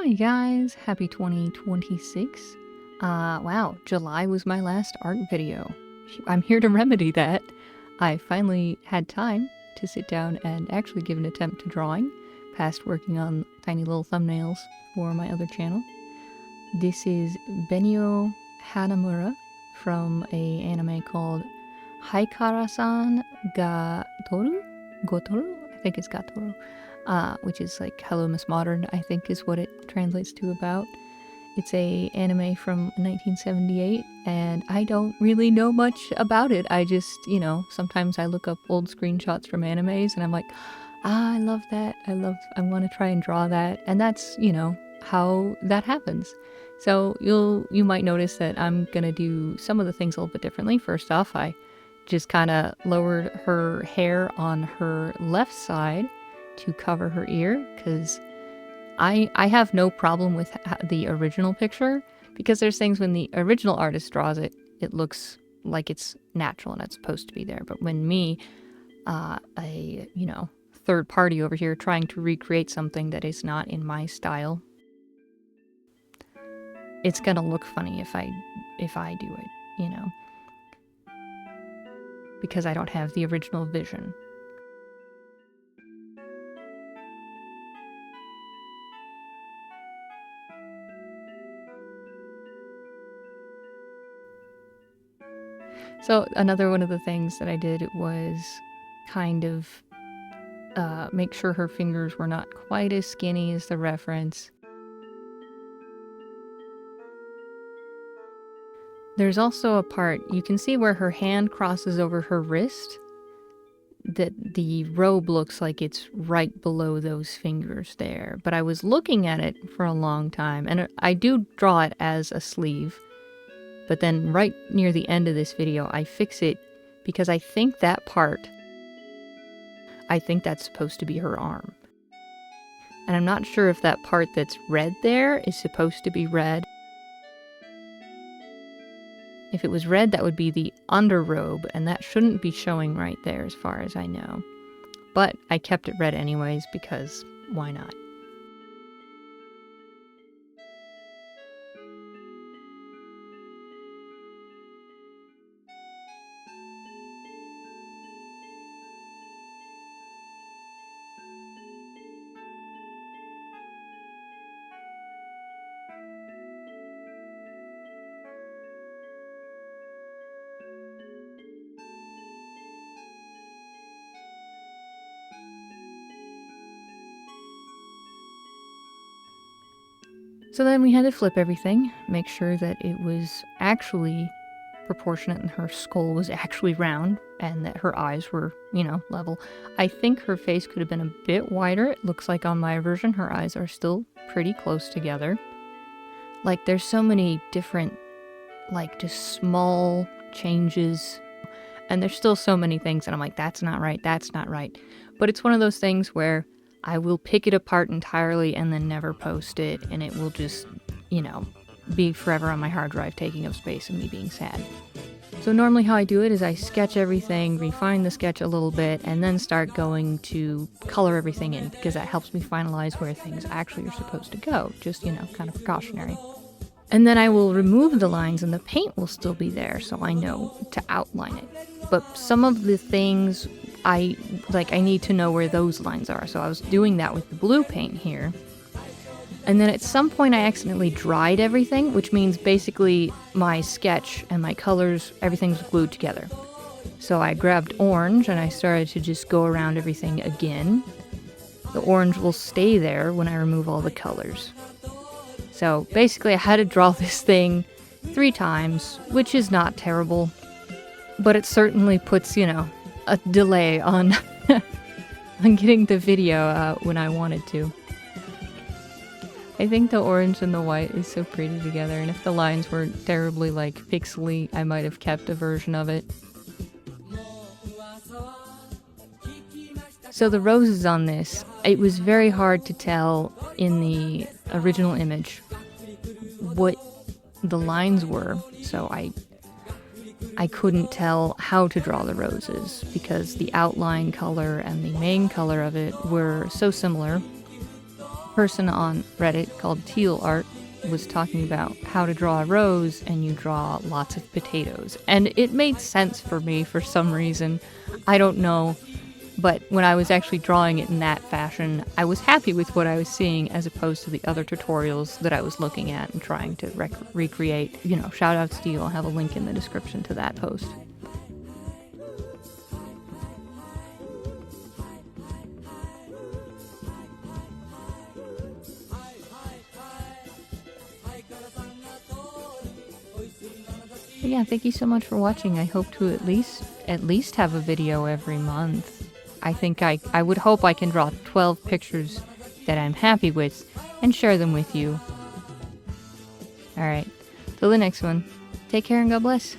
Hi guys, happy 2026. Wow, July was my last art video. I'm here to remedy that. I finally had time to sit down and actually give an attempt to drawing, past working on tiny little thumbnails for my other channel. This is Benio Hanamura from a anime called Haikara-san ga Tōru? Gotoru? I think it's Gatoru. Which is like Hello Miss Modern, I think is what it translates to about. It's a anime from 1978, and I don't really know much about it. I just, sometimes I look up old screenshots from animes, and I'm like, I love that. I want to try and draw that. And that's, how that happens. So you might notice that I'm gonna do some of the things a little bit differently. First off, I just kind of lowered her hair on her left side to cover her ear, because I have no problem with the original picture, because there's things when the original artist draws it, it looks like it's natural and it's supposed to be there. But when me, a third party over here trying to recreate something that is not in my style, it's gonna look funny if I do it, because I don't have the original vision. So another one of the things that I did was kind of make sure her fingers were not quite as skinny as the reference. There's also a part, you can see where her hand crosses over her wrist, that the robe looks like it's right below those fingers there. But I was looking at it for a long time, and I do draw it as a sleeve. But then right near the end of this video, I fix it because I think that part, that's supposed to be her arm. And I'm not sure if that part that's red there is supposed to be red. If it was red, that would be the underrobe, and that shouldn't be showing right there as far as I know. But I kept it red anyways, because why not? So then we had to flip everything, make sure that it was actually proportionate and her skull was actually round and that her eyes were, level. I think her face could have been a bit wider. It looks like on my version her eyes are still pretty close together. Like, there's so many different, just small changes, and there's still so many things that I'm like, that's not right, that's not right. But it's one of those things where I will pick it apart entirely and then never post it, and it will just, be forever on my hard drive taking up space and me being sad. So normally how I do it is I sketch everything, refine the sketch a little bit, and then start going to color everything in, because that helps me finalize where things actually are supposed to go. Just, kind of precautionary. And then I will remove the lines and the paint will still be there, so I know to outline it. But some of the things I need to know where those lines are. So I was doing that with the blue paint here. And then at some point I accidentally dried everything, which means basically my sketch and my colors, everything's glued together. So I grabbed orange and I started to just go around everything again. The orange will stay there when I remove all the colors. So basically I had to draw this thing 3 times, which is not terrible. But it certainly puts, a delay on on getting the video out when I wanted to. I think the orange and the white is so pretty together, and if the lines weren't terribly pixely, I might have kept a version of it. So the roses on this, it was very hard to tell in the original image what the lines were, so I couldn't tell how to draw the roses, because the outline color and the main color of it were so similar person on Reddit called Teal Art was talking about how to draw a rose, and you draw lots of potatoes. And it made sense for me for some reason. I don't know. But when I was actually drawing it in that fashion, I was happy with what I was seeing as opposed to the other tutorials that I was looking at and trying to recreate. You know, shout out to you. I'll have a link in the description to that post. But yeah, thank you so much for watching. I hope to at least have a video every month. I think I would hope I can draw 12 pictures that I'm happy with and share them with you. Alright, till the next one, take care and God bless.